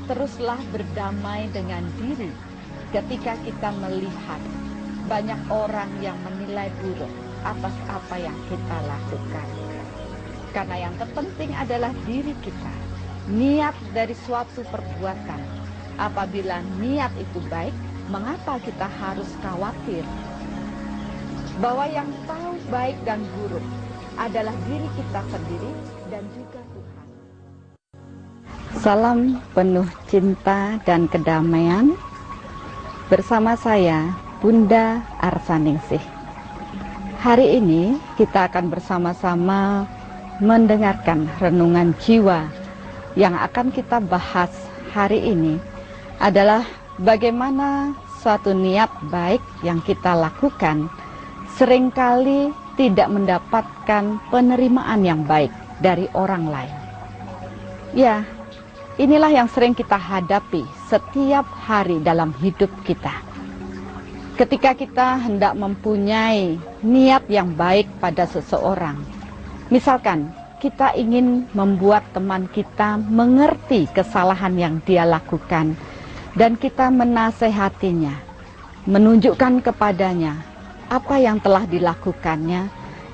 teruslah berdamai dengan diri ketika kita melihat banyak orang yang menilai buruk atas apa yang kita lakukan. Karena yang terpenting adalah diri kita, niat dari suatu perbuatan. Apabila niat itu baik, mengapa kita harus khawatir? Bahwa yang tahu baik dan buruk adalah diri kita sendiri dan juga Tuhan. Salam penuh cinta dan kedamaian bersama saya, Bunda Arsaningsih. Hari ini kita akan bersama-sama mendengarkan renungan jiwa. Yang akan kita bahas hari ini adalah bagaimana suatu niat baik yang kita lakukan seringkali tidak mendapatkan penerimaan yang baik dari orang lain. Ya, inilah yang sering kita hadapi setiap hari dalam hidup kita. Ketika kita hendak mempunyai niat yang baik pada seseorang, misalkan kita ingin membuat teman kita mengerti kesalahan yang dia lakukan, dan kita menasehatinya, menunjukkan kepadanya apa yang telah dilakukannya,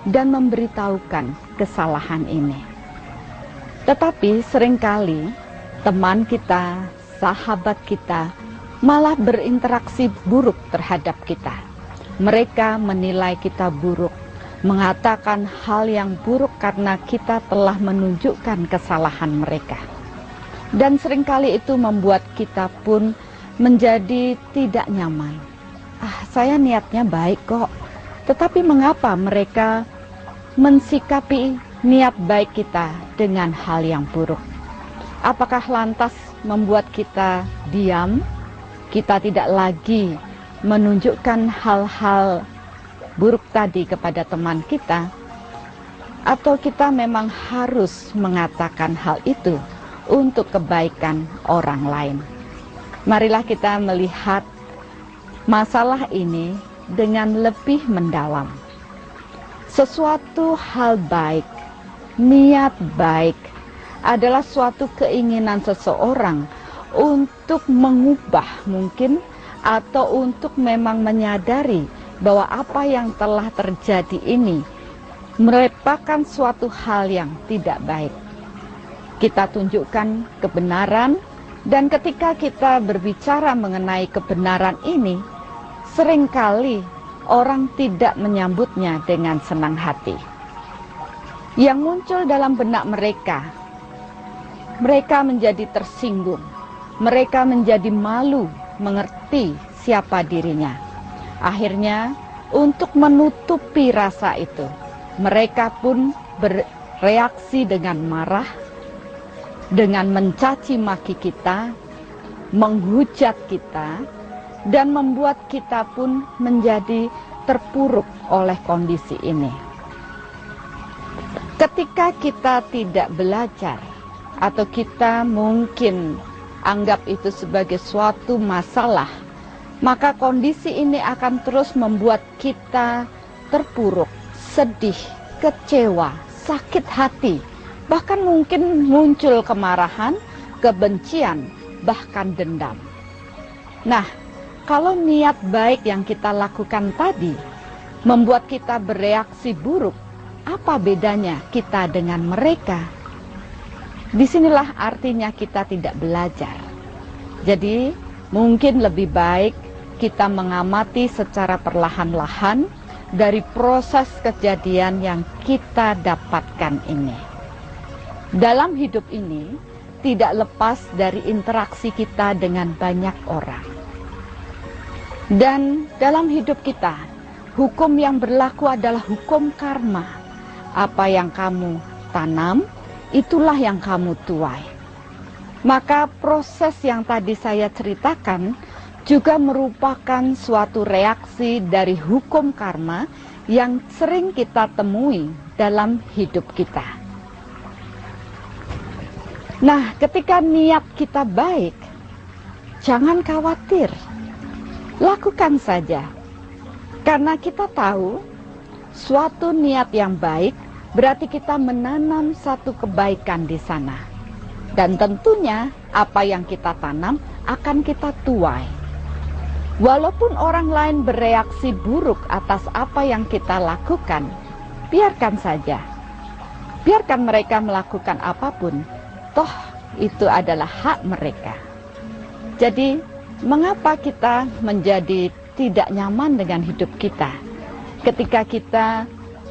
dan memberitahukan kesalahan ini. Tetapi seringkali teman kita, sahabat kita, malah berinteraksi buruk terhadap kita. Mereka menilai kita buruk, mengatakan hal yang buruk karena kita telah menunjukkan kesalahan mereka. Dan seringkali itu membuat kita pun menjadi tidak nyaman. Saya niatnya baik kok, tetapi mengapa mereka mensikapi niat baik kita dengan hal yang buruk? Apakah lantas membuat kita diam? Kita tidak lagi menunjukkan hal-hal buruk tadi kepada teman kita, atau kita memang harus mengatakan hal itu untuk kebaikan orang lain? Marilah kita melihat masalah ini dengan lebih mendalam. Sesuatu hal baik, niat baik adalah suatu keinginan seseorang untuk mengubah mungkin, atau untuk memang menyadari bahwa apa yang telah terjadi ini merupakan suatu hal yang tidak baik. Kita tunjukkan kebenaran, dan ketika kita berbicara mengenai kebenaran ini, seringkali orang tidak menyambutnya dengan senang hati. Yang muncul dalam benak mereka menjadi tersinggung. Mereka menjadi malu mengerti siapa dirinya. Akhirnya, untuk menutupi rasa itu, mereka pun bereaksi dengan marah, dengan mencaci maki kita, menghujat kita, dan membuat kita pun menjadi terpuruk oleh kondisi ini. Ketika kita tidak belajar, atau kita mungkin anggap itu sebagai suatu masalah, maka kondisi ini akan terus membuat kita terpuruk, sedih, kecewa, sakit hati, bahkan mungkin muncul kemarahan, kebencian, bahkan dendam. Nah, kalau niat baik yang kita lakukan tadi membuat kita bereaksi buruk, apa bedanya kita dengan mereka? Disinilah artinya kita tidak belajar. Jadi mungkin lebih baik kita mengamati secara perlahan-lahan dari proses kejadian yang kita dapatkan ini. Dalam hidup ini tidak lepas dari interaksi kita dengan banyak orang. Dan dalam hidup kita, hukum yang berlaku adalah hukum karma. Apa yang kamu tanam, itulah yang kamu tuai. Maka proses yang tadi saya ceritakan juga merupakan suatu reaksi dari hukum karma yang sering kita temui dalam hidup kita. Nah, ketika niat kita baik, jangan khawatir, lakukan saja. Karena kita tahu suatu niat yang baik berarti kita menanam satu kebaikan di sana. Dan tentunya apa yang kita tanam akan kita tuai. Walaupun orang lain bereaksi buruk atas apa yang kita lakukan, biarkan saja. Biarkan mereka melakukan apapun, toh itu adalah hak mereka. Jadi, mengapa kita menjadi tidak nyaman dengan hidup kita ketika kita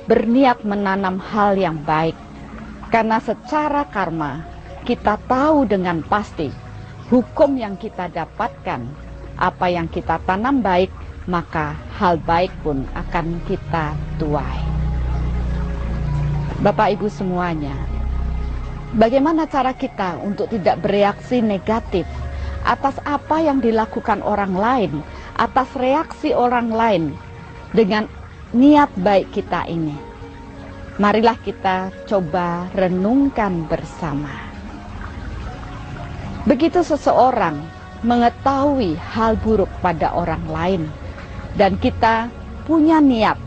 berniat menanam hal yang baik? Karena secara karma, kita tahu dengan pasti hukum yang kita dapatkan. Apa yang kita tanam baik, maka hal baik pun akan kita tuai. Bapak Ibu semuanya, bagaimana cara kita untuk tidak bereaksi negatif atas apa yang dilakukan orang lain, atas reaksi orang lain dengan niat baik kita ini? Marilah kita coba renungkan bersama. Begitu seseorang mengetahui hal buruk pada orang lain dan kita punya niat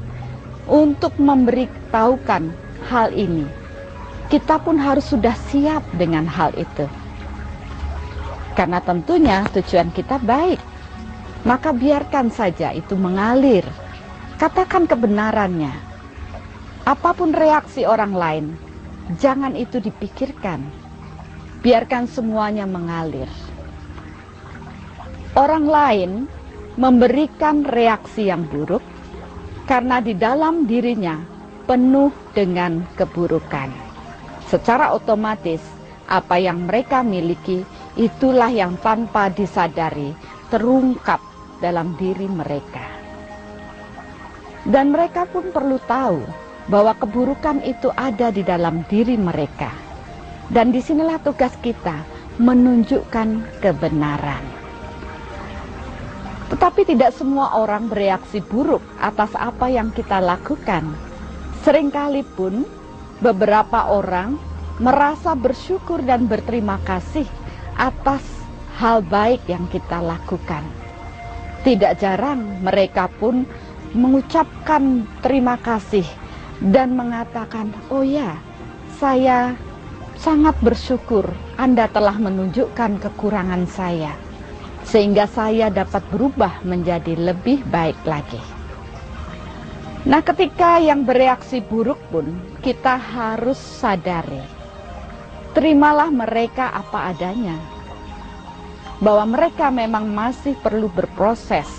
untuk memberitahukan hal ini, kita pun harus sudah siap dengan hal itu. Karena tentunya tujuan kita baik, maka biarkan saja itu mengalir. Katakan kebenarannya. Apapun reaksi orang lain, jangan itu dipikirkan. Biarkan semuanya mengalir. Orang lain memberikan reaksi yang buruk karena di dalam dirinya penuh dengan keburukan. Secara otomatis, apa yang mereka miliki itulah yang tanpa disadari terungkap dalam diri mereka. Dan mereka pun perlu tahu bahwa keburukan itu ada di dalam diri mereka. Dan disinilah tugas kita menunjukkan kebenaran. Tetapi tidak semua orang bereaksi buruk atas apa yang kita lakukan. Seringkali pun beberapa orang merasa bersyukur dan berterima kasih atas hal baik yang kita lakukan. Tidak jarang mereka pun mengucapkan terima kasih dan mengatakan, "Oh ya, saya sangat bersyukur Anda telah menunjukkan kekurangan saya, sehingga saya dapat berubah menjadi lebih baik lagi." Nah, ketika yang bereaksi buruk pun kita harus sadari, terimalah mereka apa adanya, bahwa mereka memang masih perlu berproses.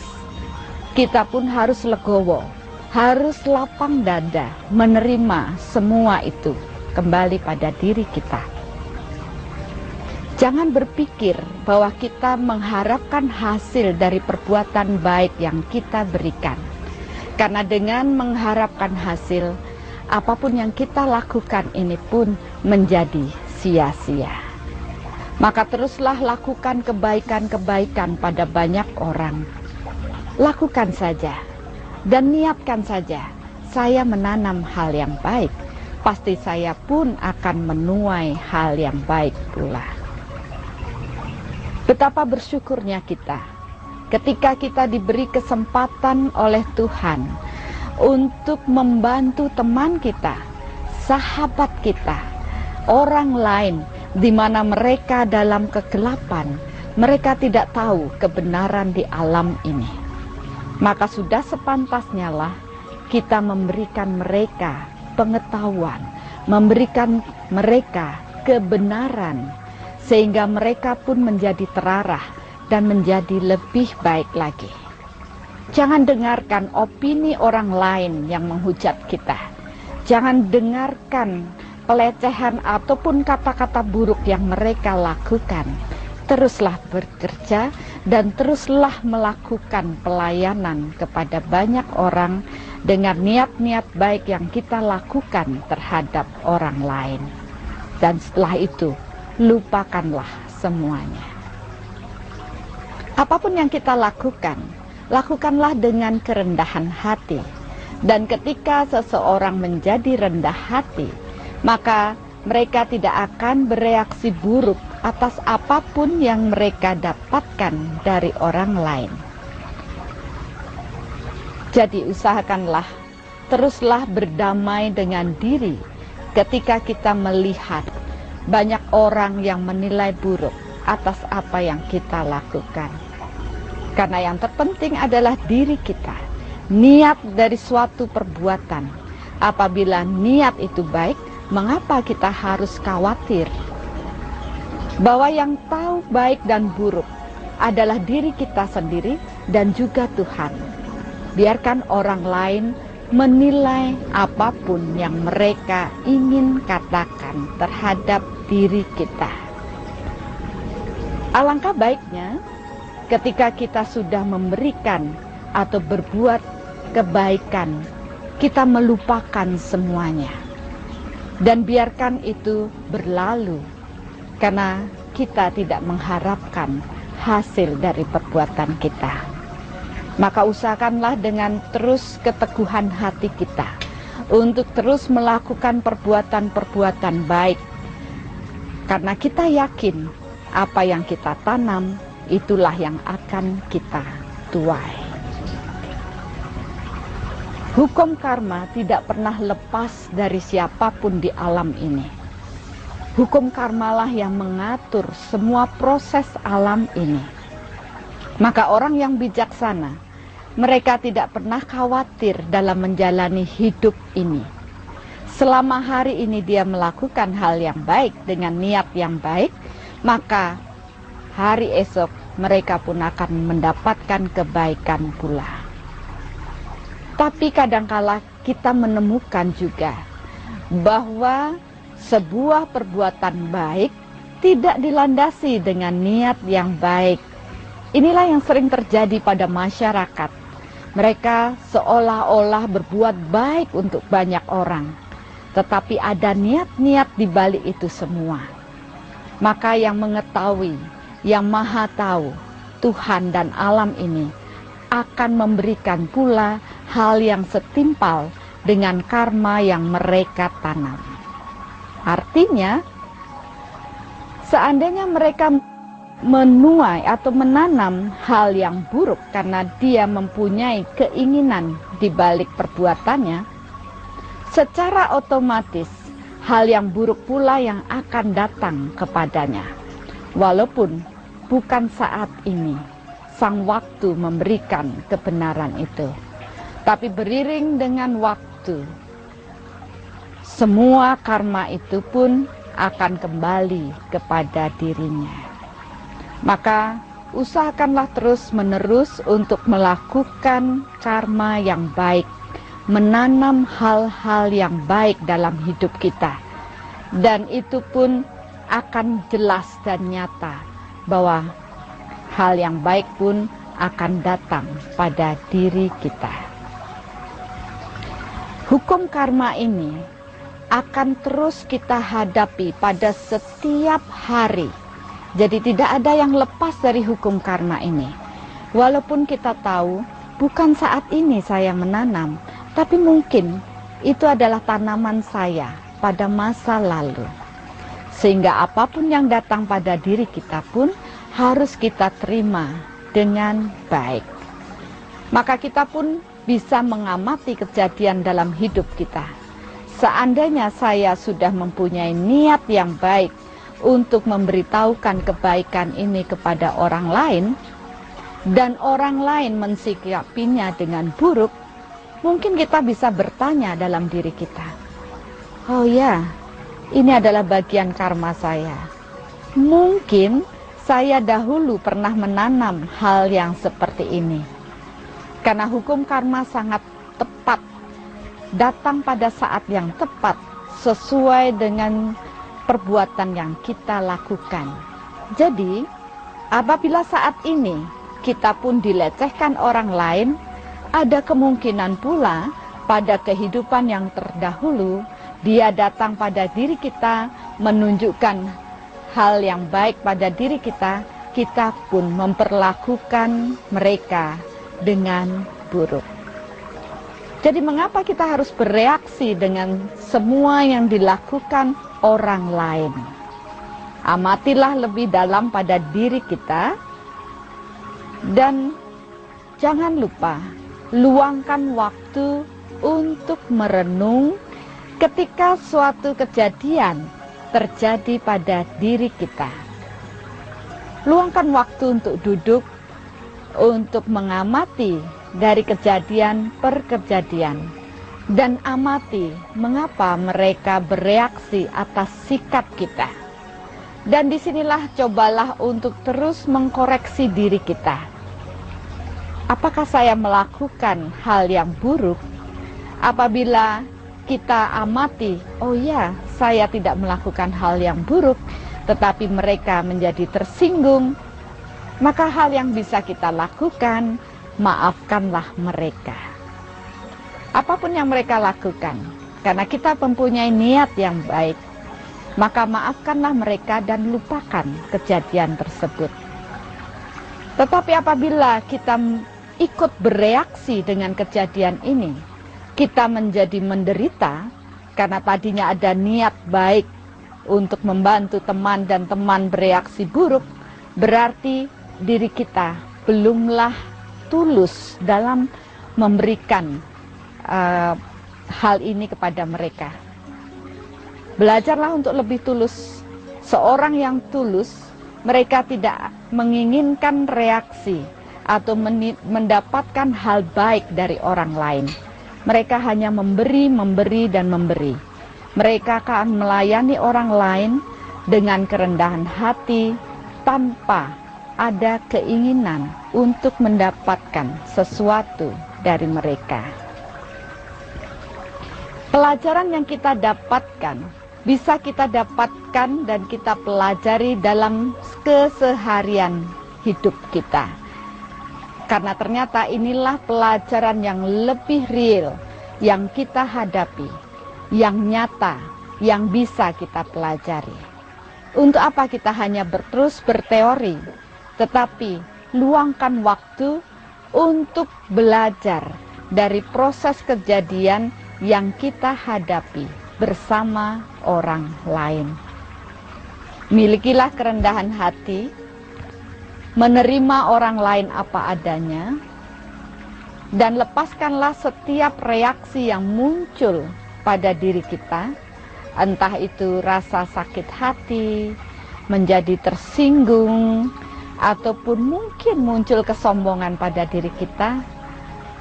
Kita pun harus legowo, harus lapang dada menerima semua itu kembali pada diri kita. Jangan berpikir bahwa kita mengharapkan hasil dari perbuatan baik yang kita berikan. Karena dengan mengharapkan hasil, apapun yang kita lakukan ini pun menjadi sia-sia. Maka teruslah lakukan kebaikan-kebaikan pada banyak orang. Lakukan saja dan niatkan saja, saya menanam hal yang baik, pasti saya pun akan menuai hal yang baik pula. Betapa bersyukurnya kita ketika kita diberi kesempatan oleh Tuhan untuk membantu teman kita, sahabat kita, orang lain di mana mereka dalam kegelapan, mereka tidak tahu kebenaran di alam ini. Maka sudah sepantasnya lah kita memberikan mereka pengetahuan, memberikan mereka kebenaran, sehingga mereka pun menjadi terarah dan menjadi lebih baik lagi. Jangan dengarkan opini orang lain yang menghujat kita. Jangan dengarkan pelecehan ataupun kata-kata buruk yang mereka lakukan. Teruslah bekerja dan teruslah melakukan pelayanan kepada banyak orang dengan niat-niat baik yang kita lakukan terhadap orang lain. Dan setelah itu, lupakanlah semuanya. Apapun yang kita lakukan, lakukanlah dengan kerendahan hati. Dan ketika seseorang menjadi rendah hati, maka mereka tidak akan bereaksi buruk atas apapun yang mereka dapatkan dari orang lain. Jadi usahakanlah, teruslah berdamai dengan diri ketika kita melihat banyak orang yang menilai buruk atas apa yang kita lakukan. Karena yang terpenting adalah diri kita, niat dari suatu perbuatan. Apabila niat itu baik, mengapa kita harus khawatir? Bahwa yang tahu baik dan buruk adalah diri kita sendiri dan juga Tuhan. Biarkan orang lain menilai apapun yang mereka ingin katakan terhadap diri kita. Alangkah baiknya ketika kita sudah memberikan atau berbuat kebaikan, kita melupakan semuanya dan biarkan itu berlalu, karena kita tidak mengharapkan hasil dari perbuatan kita. Maka usahakanlah dengan terus keteguhan hati kita untuk terus melakukan perbuatan-perbuatan baik, karena kita yakin apa yang kita tanam itulah yang akan kita tuai. Hukum karma tidak pernah lepas dari siapapun di alam ini. Hukum karmalah yang mengatur semua proses alam ini. Maka orang yang bijaksana, mereka tidak pernah khawatir dalam menjalani hidup ini. Selama hari ini dia melakukan hal yang baik dengan niat yang baik, maka hari esok mereka pun akan mendapatkan kebaikan pula. Tapi kadangkala kita menemukan juga bahwa sebuah perbuatan baik tidak dilandasi dengan niat yang baik. Inilah yang sering terjadi pada masyarakat. Mereka seolah-olah berbuat baik untuk banyak orang, tetapi ada niat-niat di balik itu semua. Maka yang mengetahui, yang maha tahu, Tuhan dan alam ini akan memberikan pula hal yang setimpal dengan karma yang mereka tanam. Artinya, seandainya mereka menuai atau menanam hal yang buruk karena dia mempunyai keinginan di balik perbuatannya, secara otomatis hal yang buruk pula yang akan datang kepadanya. Walaupun bukan saat ini sang waktu memberikan kebenaran itu, tapi beriring dengan waktu, semua karma itu pun akan kembali kepada dirinya. Maka usahakanlah terus menerus untuk melakukan karma yang baik, menanam hal-hal yang baik dalam hidup kita, dan itu pun akan jelas dan nyata bahwa hal yang baik pun akan datang pada diri kita. Hukum karma ini akan terus kita hadapi pada setiap hari. Jadi tidak ada yang lepas dari hukum karma ini. Walaupun kita tahu bukan saat ini saya menanam, tapi mungkin itu adalah tanaman saya pada masa lalu. Sehingga apapun yang datang pada diri kita pun harus kita terima dengan baik. Maka kita pun bisa mengamati kejadian dalam hidup kita. Seandainya saya sudah mempunyai niat yang baik untuk memberitahukan kebaikan ini kepada orang lain, dan orang lain mensikapinya dengan buruk, mungkin kita bisa bertanya dalam diri kita, oh ya, ini adalah bagian karma saya. Mungkin saya dahulu pernah menanam hal yang seperti ini. Karena hukum karma sangat tepat, datang pada saat yang tepat, sesuai dengan perbuatan yang kita lakukan. Jadi, apabila saat ini kita pun dilecehkan orang lain, ada kemungkinan pula pada kehidupan yang terdahulu, dia datang pada diri kita, menunjukkan hal yang baik pada diri kita, kita pun memperlakukan mereka dengan buruk. Jadi mengapa kita harus bereaksi dengan semua yang dilakukan orang lain? Amatilah lebih dalam pada diri kita, dan jangan lupa luangkan waktu untuk merenung ketika suatu kejadian terjadi pada diri kita. Luangkan waktu untuk duduk, untuk mengamati dari kejadian per kejadian, dan amati mengapa mereka bereaksi atas sikap kita. Dan disinilah cobalah untuk terus mengkoreksi diri kita. Apakah saya melakukan hal yang buruk? Apabila kita amati, oh ya, saya tidak melakukan hal yang buruk, tetapi mereka menjadi tersinggung, maka hal yang bisa kita lakukan, maafkanlah mereka. Apapun yang mereka lakukan, karena kita mempunyai niat yang baik, maka maafkanlah mereka dan lupakan kejadian tersebut. Tetapi apabila kita ikut bereaksi dengan kejadian ini, kita menjadi menderita karena tadinya ada niat baik untuk membantu teman dan teman bereaksi buruk, berarti diri kita belumlah tulus dalam memberikan hal ini kepada mereka. Belajarlah untuk lebih tulus. Seorang yang tulus, mereka tidak menginginkan reaksi atau mendapatkan hal baik dari orang lain. Mereka hanya memberi, memberi, dan memberi. Mereka akan melayani orang lain dengan kerendahan hati tanpa ada keinginan untuk mendapatkan sesuatu dari mereka. Pelajaran yang kita dapatkan bisa kita dapatkan dan kita pelajari dalam keseharian hidup kita. Karena ternyata inilah pelajaran yang lebih real yang kita hadapi, yang nyata, yang bisa kita pelajari. Untuk apa kita hanya terus berteori, tetapi luangkan waktu untuk belajar dari proses kejadian yang kita hadapi bersama orang lain. Milikilah kerendahan hati, menerima orang lain apa adanya, dan lepaskanlah setiap reaksi yang muncul pada diri kita, entah itu rasa sakit hati, menjadi tersinggung, ataupun mungkin muncul kesombongan pada diri kita,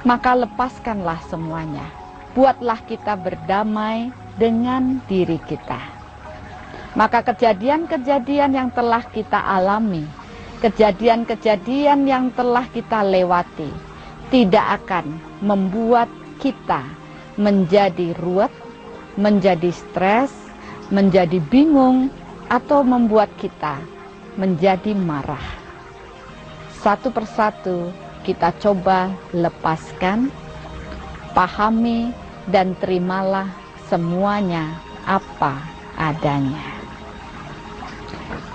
maka lepaskanlah semuanya. Buatlah kita berdamai dengan diri kita. Maka kejadian-kejadian yang telah kita alami, kejadian-kejadian yang telah kita lewati, tidak akan membuat kita menjadi ruwet, menjadi stres, menjadi bingung, atau membuat kita menjadi marah. Satu persatu kita coba lepaskan, pahami, dan terimalah semuanya apa adanya.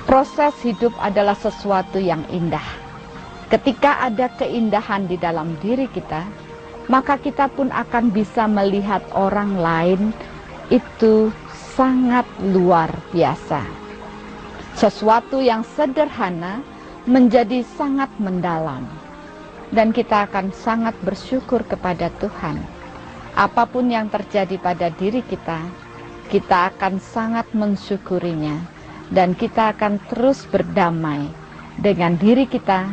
Proses hidup adalah sesuatu yang indah. Ketika ada keindahan di dalam diri kita, maka kita pun akan bisa melihat orang lain itu sangat luar biasa. Sesuatu yang sederhana menjadi sangat mendalam. Dan kita akan sangat bersyukur kepada Tuhan. Apapun yang terjadi pada diri kita, kita akan sangat mensyukurinya. Dan kita akan terus berdamai dengan diri kita,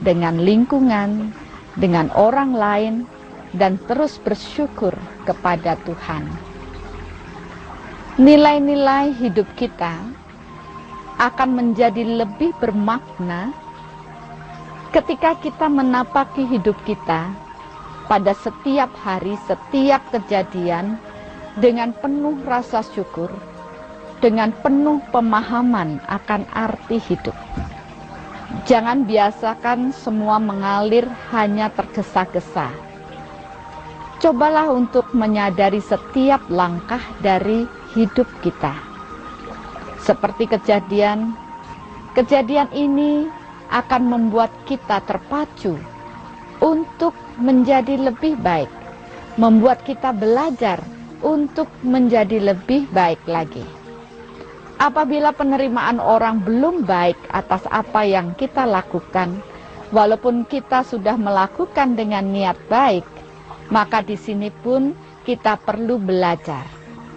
dengan lingkungan, dengan orang lain, dan terus bersyukur kepada Tuhan. Nilai-nilai hidup kita akan menjadi lebih bermakna ketika kita menapaki hidup kita pada setiap hari, setiap kejadian dengan penuh rasa syukur, dengan penuh pemahaman akan arti hidup. Jangan biasakan semua mengalir hanya tergesa-gesa. Cobalah untuk menyadari setiap langkah dari hidup kita. Seperti kejadian ini akan membuat kita terpacu untuk menjadi lebih baik, membuat kita belajar untuk menjadi lebih baik lagi. Apabila penerimaan orang belum baik atas apa yang kita lakukan, walaupun kita sudah melakukan dengan niat baik, maka di sini pun kita perlu belajar.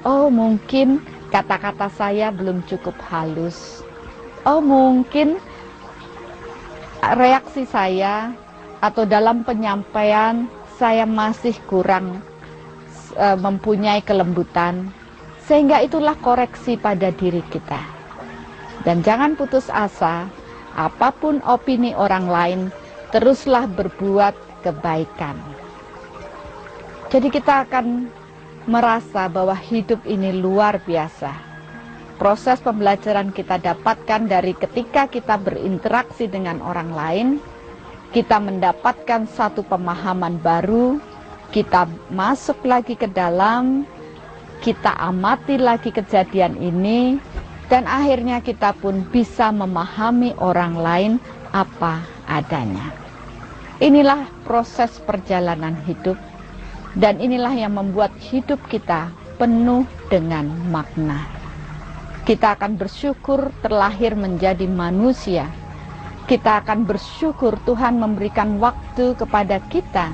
Oh, mungkin kata-kata saya belum cukup halus. Oh, mungkin reaksi saya atau dalam penyampaian saya masih kurang mempunyai kelembutan, sehingga itulah koreksi pada diri kita. Dan jangan putus asa, apapun opini orang lain, teruslah berbuat kebaikan. Jadi kita akan merasa bahwa hidup ini luar biasa. Proses pembelajaran kita dapatkan dari ketika kita berinteraksi dengan orang lain, kita mendapatkan satu pemahaman baru, kita masuk lagi ke dalam, kita amati lagi kejadian ini, dan akhirnya kita pun bisa memahami orang lain apa adanya. Inilah proses perjalanan hidup, dan inilah yang membuat hidup kita penuh dengan makna. Kita akan bersyukur terlahir menjadi manusia. Kita akan bersyukur Tuhan memberikan waktu kepada kita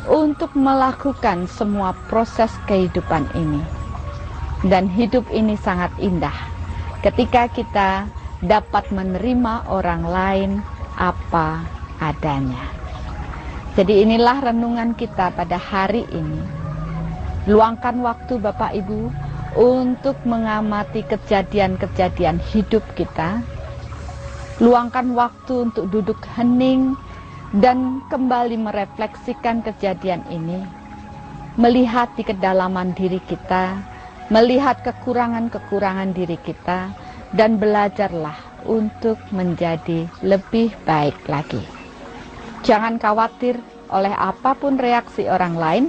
untuk melakukan semua proses kehidupan ini. Dan hidup ini sangat indah ketika kita dapat menerima orang lain apa adanya. Jadi inilah renungan kita pada hari ini. Luangkan waktu Bapak Ibu untuk mengamati kejadian-kejadian hidup kita. Luangkan waktu untuk duduk hening dan kembali merefleksikan kejadian ini. Melihat di kedalaman diri kita, melihat kekurangan-kekurangan diri kita, dan belajarlah untuk menjadi lebih baik lagi. Jangan khawatir oleh apapun reaksi orang lain,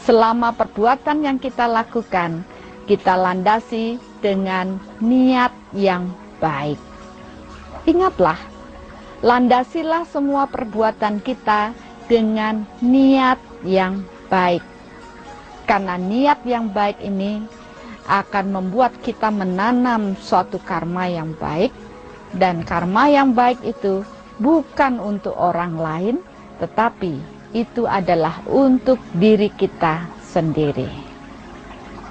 selama perbuatan yang kita lakukan, kita landasi dengan niat yang baik. Ingatlah, landasilah semua perbuatan kita dengan niat yang baik. Karena niat yang baik ini akan membuat kita menanam suatu karma yang baik, dan karma yang baik itu bukan untuk orang lain, tetapi itu adalah untuk diri kita sendiri.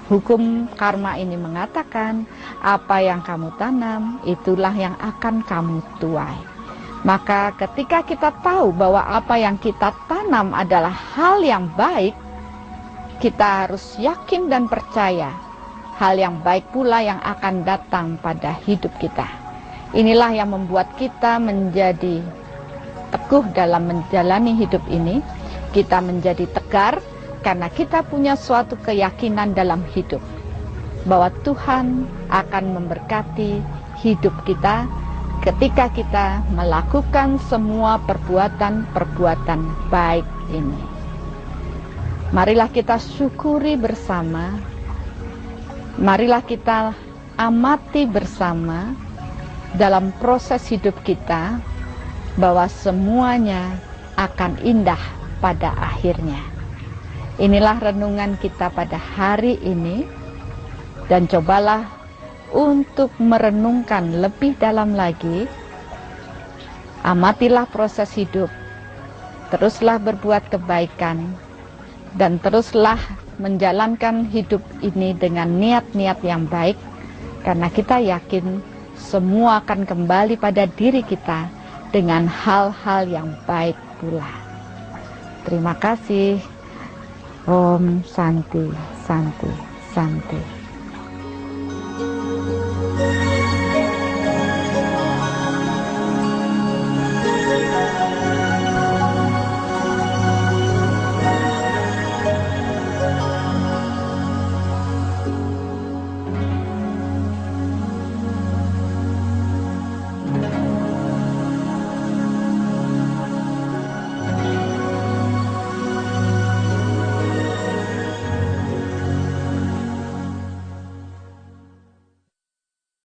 Hukum karma ini mengatakan, apa yang kamu tanam, itulah yang akan kamu tuai. Maka ketika kita tahu bahwa apa yang kita tanam adalah hal yang baik, kita harus yakin dan percaya, hal yang baik pula yang akan datang pada hidup kita. Inilah yang membuat kita menjadi teguh dalam menjalani hidup ini. Kita menjadi tegar karena kita punya suatu keyakinan dalam hidup bahwa Tuhan akan memberkati hidup kita ketika kita melakukan semua perbuatan-perbuatan baik ini. Marilah kita syukuri bersama, marilah kita amati bersama dalam proses hidup kita bahwa semuanya akan indah pada akhirnya. Inilah renungan kita pada hari ini, dan cobalah untuk merenungkan lebih dalam lagi. Amatilah proses hidup, teruslah berbuat kebaikan, dan teruslah menjalankan hidup ini dengan niat-niat yang baik, karena kita yakin semua akan kembali pada diri kita dengan hal-hal yang baik pula. Terima kasih. Om Santi, Santi, Santi.